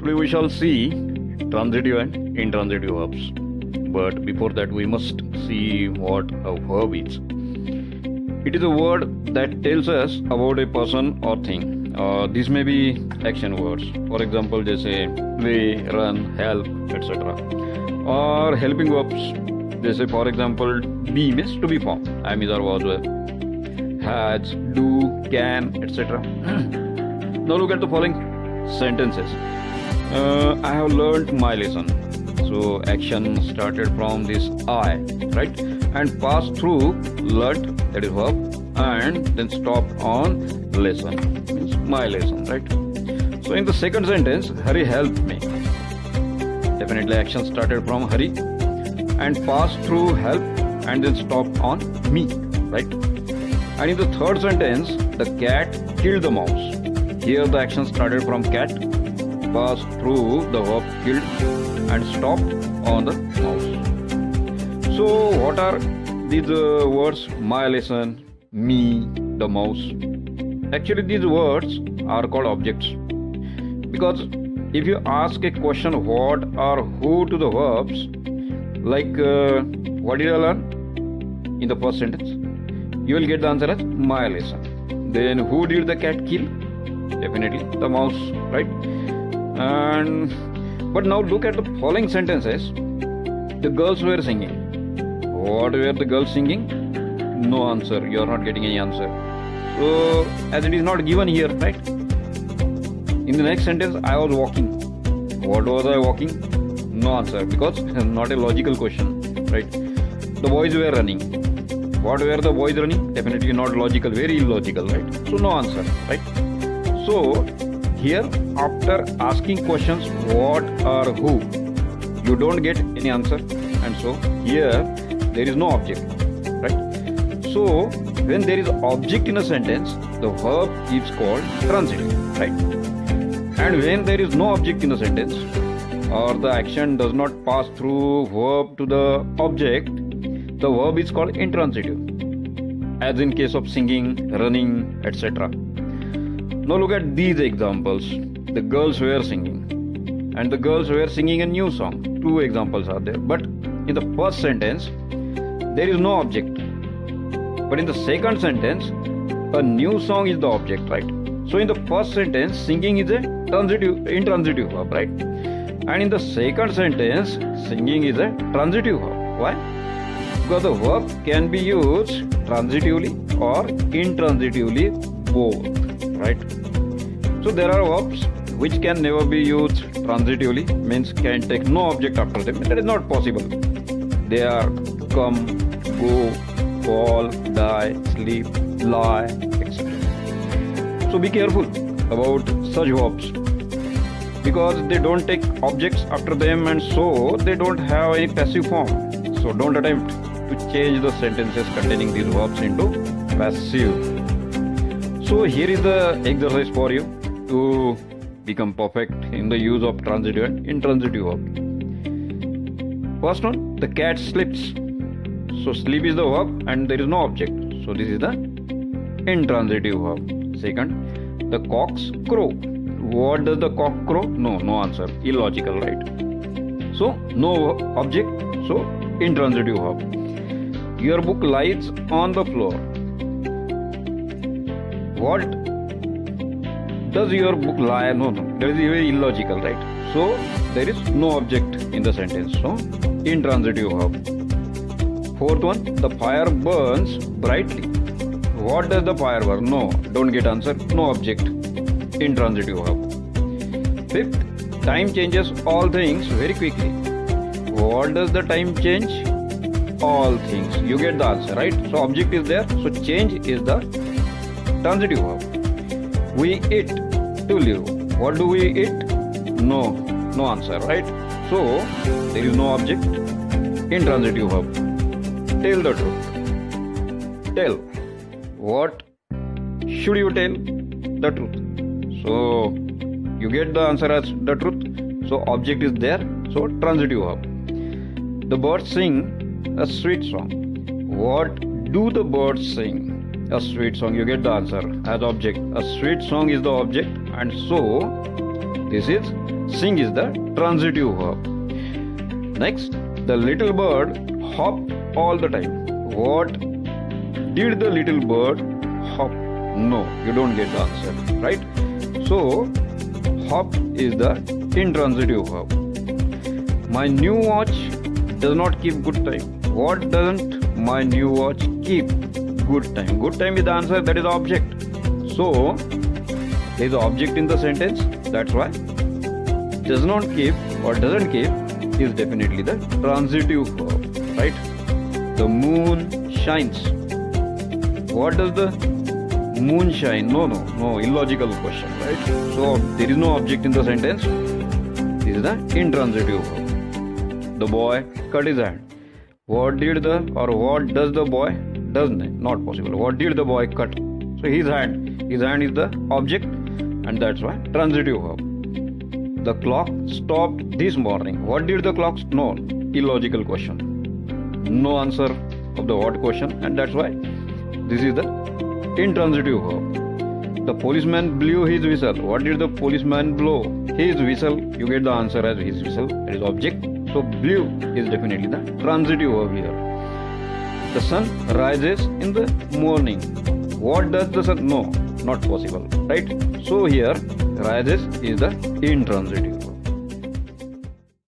Today we shall see transitive and intransitive verbs. But before that, we must see what a verb is. It is a word that tells us about a person or thing. This may be action words. For example, जैसे play, run, help, etc. Or helping verbs. जैसे for example, be means to be formed. Am, is, or was, were. Has, do, can, etc. Now look at the following sentences. I have learnt my lesson. So action started from this I, right? And passed through learnt, that is verb, and then stopped on lesson, means my lesson, right? So in the second sentence, Hari helped me. Definitely action started from Hari and passed through help and then stopped on me, right? And in the third sentence, the cat killed the mouse. Here the action started from cat, passed through the verb killed and stopped on the mouse. So what are these words? My lesson, me, the mouse. Actually these words are called objects. Because if you ask a question what or who to the verbs, like what did I learn in the first sentence, you will get the answer as my lesson. Then who did the cat kill? Definitely the mouse, right? But now look at the following sentences. The girls were singing. What were the girls singing? No answer. You are not getting any answer. So as it is not given here, right? In the next sentence, I was walking. What was I walking? No answer, because not a logical question, right? The boys were running. What were the boys running? Definitely not logical, very illogical, right? So no answer, right? So here, after asking questions what or who, you don't get any answer, and so here there is no object, right? So when there is object in a sentence, the verb is called transitive, right? And when there is no object in a sentence, or the action does not pass through verb to the object, the verb is called intransitive, as in case of singing, running, etc. Now look at these examples. The girls were singing, and the girls were singing a new song. Two examples are there, but in the first sentence there is no object, but in the second sentence a new song is the object, right? So in the first sentence singing is a intransitive verb, right? And in the second sentence singing is a transitive verb. Why? Because the verb can be used transitively or intransitively, both, right? So there are verbs which can never be used transitively, means can take no object after them. That is not possible. They are come, go, fall, die, sleep, lie, etc. So be careful about such verbs, because they don't take objects after them, and so they don't have any passive form. So don't attempt to change the sentences containing these verbs into passive. So here is the exercise for you to become perfect in the use of transitive and intransitive verb. First one, the cat sleeps. So sleep is the verb and there is no object. So this is the intransitive verb. Second, the cocks crow. What does the cock crow? No answer. Illogical, right? So no object. So intransitive verb. Your book lies on the floor. What does your book lie? No. That is very illogical, right? So there is no object in the sentence. So intransitive verb. Fourth one, the fire burns brightly. What does the fire burn? No, don't get answer. No object. Intransitive verb. Fifth, time changes all things very quickly. What does the time change? All things. You get the answer, right? So object is there. So change is the transitive verb. We eat to live. What do we eat? No answer, right? So there is no object. Intransitive verb. Tell the truth. Tell. What should you tell? The truth. So you get the answer as the truth. So object is there. So transitive verb. The birds sing a sweet song. What do the birds sing? A sweet song. You get the answer as object. A sweet song is the object, and so This is sing is the transitive verb. Next, the little bird hopped all the time. What did the little bird hop? No, you don't get the answer, right? So, hop is the intransitive verb. My new watch does not keep good time. What doesn't my new watch keep? Good time. Good time is the answer, that is the object. So, there is an object in the sentence, that's why does not keep or doesn't keep is definitely the transitive verb, right? The moon shines. What does the moon shine? No, illogical question, right? So there is no object in the sentence. This is the intransitive verb. The boy cut his hand. What does the boy? Doesn't, not possible. What did the boy cut? So his hand is the object, and that's why transitive verb. The clock stopped this morning. What did the clock? No, illogical question. No answer of the what question, and that's why this is the intransitive verb. The policeman blew his whistle. What did the policeman blow? His whistle. You get the answer as his whistle. That is object. So blew is definitely the transitive verb here. The sun rises in the morning. What does the sun? No, not possible, right? So here rises is the intransitive.